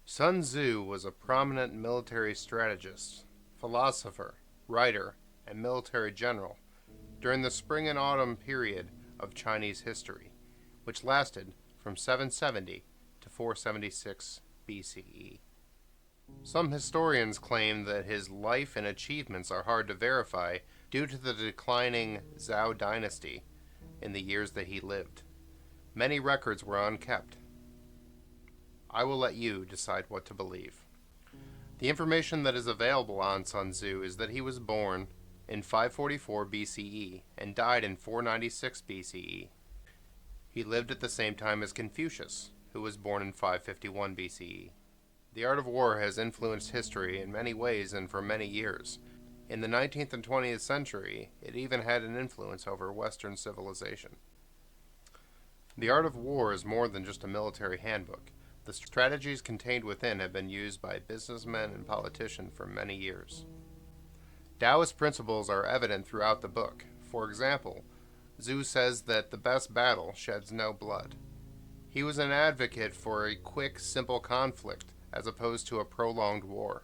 Sun Tzu was a prominent military strategist, philosopher, writer, and military general during the spring and autumn period of Chinese history, which lasted from 770 to 476 BCE. Some historians claim that his life and achievements are hard to verify due to the declining Zhou dynasty in the years that he lived. Many records were unkept. I will let you decide what to believe. The information that is available on Sun Tzu is that he was born in 544 BCE and died in 496 BCE. He lived at the same time as Confucius, who was born in 551 BCE. The art of war has influenced history in many ways and for many years. In the 19th and 20th century, it even had an influence over Western civilization. The art of war is more than just a military handbook. The strategies contained within have been used by businessmen and politicians for many years. Taoist principles are evident throughout the book. For example, Tzu says that the best battle sheds no blood. He was an advocate for a quick, simple conflict as opposed to a prolonged war.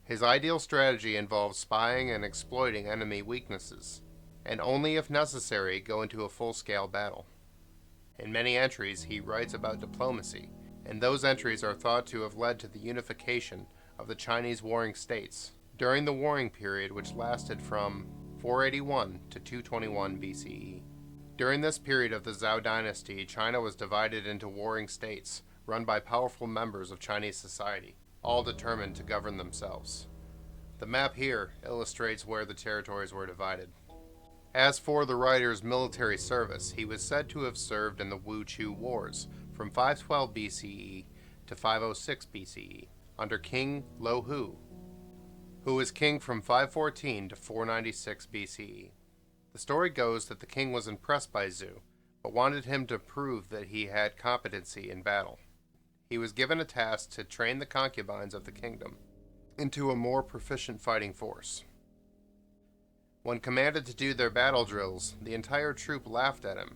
His ideal strategy involves spying and exploiting enemy weaknesses, and only if necessary go into a full-scale battle. In many entries, he writes about diplomacy, and those entries are thought to have led to the unification of the Chinese warring states during the warring period which lasted from 481 to 221 BCE. During this period of the Zhou dynasty, China was divided into warring states run by powerful members of Chinese society, all determined to govern themselves. The map here illustrates where the territories were divided. As for the writer's military service, he was said to have served in the Wu-Chu Wars from 512 BCE to 506 BCE under King Lo-Hu, who was king from 514 to 496 BCE. The story goes that the king was impressed by Tzu, but wanted him to prove that he had competency in battle. He was given a task to train the concubines of the kingdom into a more proficient fighting force. When commanded to do their battle drills, the entire troop laughed at him.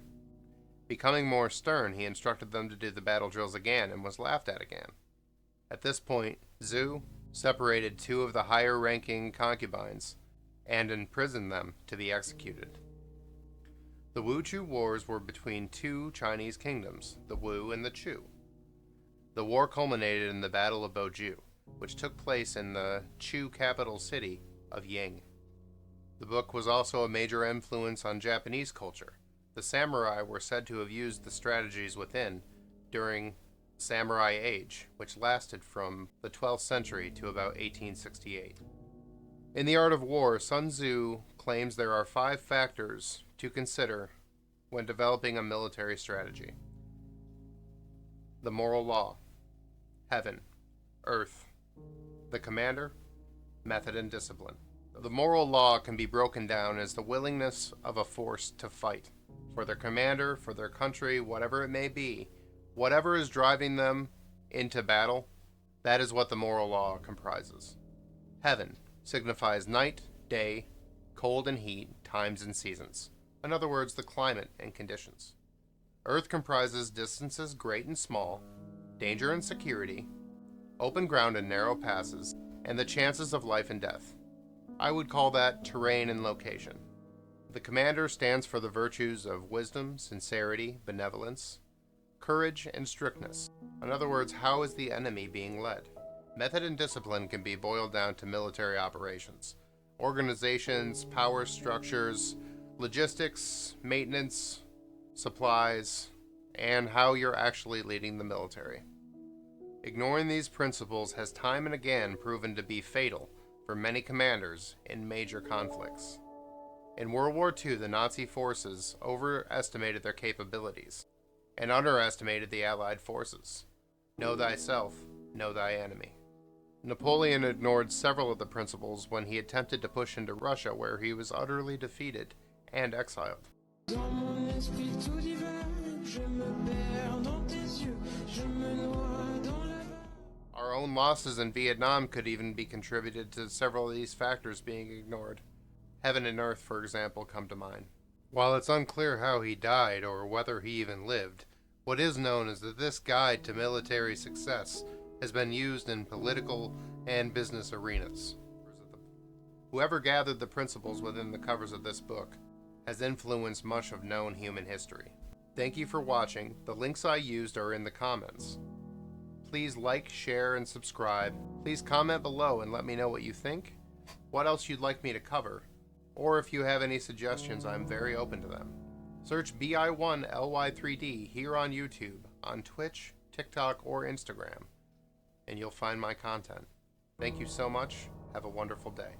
Becoming more stern, he instructed them to do the battle drills again and was laughed at again. At this point, Tzu separated two of the higher-ranking concubines and imprisoned them to be executed. The Wu-Chu Wars were between two Chinese kingdoms, the Wu and the Chu. The war culminated in the Battle of Boju, which took place in the Chu capital city of Ying. The book was also a major influence on Japanese culture. The samurai were said to have used the strategies within during the Samurai Age, which lasted from the 12th century to about 1868. In The Art of War, Sun Tzu claims there are 5 factors to consider when developing a military strategy: the moral law, heaven, earth, the commander, method and discipline. The moral law can be broken down as the willingness of a force to fight for their commander, for their country, whatever it may be. Whatever is driving them into battle, that is what the moral law comprises. Heaven signifies night, day, cold and heat, times and seasons. In other words, the climate and conditions. Earth comprises distances great and small, danger and security, open ground and narrow passes, and the chances of life and death. I would call that terrain and location. The commander stands for the virtues of wisdom, sincerity, benevolence, courage, and strictness. In other words, how is the enemy being led? Method and discipline can be boiled down to military operations, organizations, power structures, logistics, maintenance, supplies, and how you're actually leading the military. Ignoring these principles has time and again proven to be fatal for many commanders in major conflicts. In World War II, the Nazi forces overestimated their capabilities and underestimated the Allied forces. Know thyself, know thy enemy. Napoleon ignored several of the principles when he attempted to push into Russia, where he was utterly defeated and exiled. Our own losses in Vietnam could even be contributed to several of these factors being ignored. Heaven and earth, for example, come to mind. While it's unclear how he died or whether he even lived, What is known is that this guide to military success has been used in political and business arenas. Whoever gathered the principles within the covers of this book has influenced much of known human history. Thank you for watching. The links I used are in the comments. Please like, share, and subscribe. Please comment below and let me know what you think, what else you'd like me to cover, or if you have any suggestions, I'm very open to them. Search BI1LY3D here on YouTube, on Twitch, TikTok, or Instagram, and you'll find my content. Thank you so much. Have a wonderful day.